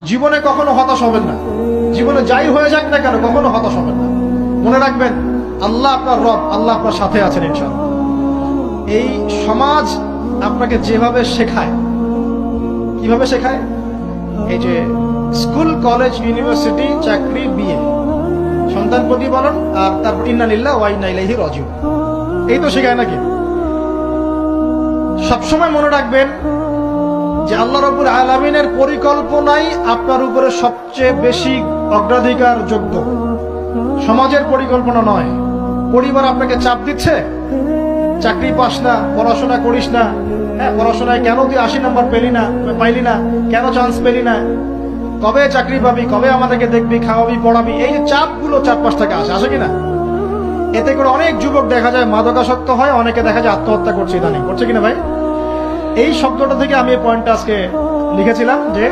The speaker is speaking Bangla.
জীবনে কখনো হতাশ হবেন না। জীবনে যাই হয়ে যাক না কেন কখনো হতাশ হবেন না। মনে রাখবেন আল্লাহ আপনার রব, আল্লাহ আপনার সাথে আছেন ইনশাআল্লাহ। এই সমাজ আপনাকে যেভাবে শেখায়, কিভাবে শেখায়, এই যে স্কুল, কলেজ, ইউনিভার্সিটি, চাকরি, বিয়ে, সন্তান প্রতিপালন, আর তারপর ইন্না লিল্লাহি ওয়া ইন্না ইলাইহি রাজিউন, এই তো শেখায় নাকি? সবসময় মনে রাখবেন যে আল্লাহ রাব্বুল আলামিনের পরিকল্পনাই আপনার উপরে সবচেয়ে বেশি অগ্রাধিকার যোগ্য, সমাজের পরিকল্পনা নয়। পরিবার আপনাকে চাপ দিচ্ছে, চাকরি পাস না, পড়াশোনা করিস না, হ্যাঁ পড়াশোনায় কেন তুই 80 নম্বর পাইলি না, কেন চান্স পেলি না, কবে চাকরি পাবি, কবে আমাদেরকে দেখবি, খাওয়াবি, পড়াবি, এই যে চাপগুলো চারপাশ থেকে আসে কিনা, এতে করে অনেক যুবক দেখা যায় মাদকাসক্ত হয়, অনেকে দেখা যায় আত্মহত্যা করছে, ইদানিং করছে কিনা ভাই? এই শব্দটা থেকে আমি এই পয়েন্টটা আজকে লিখেছিলাম যে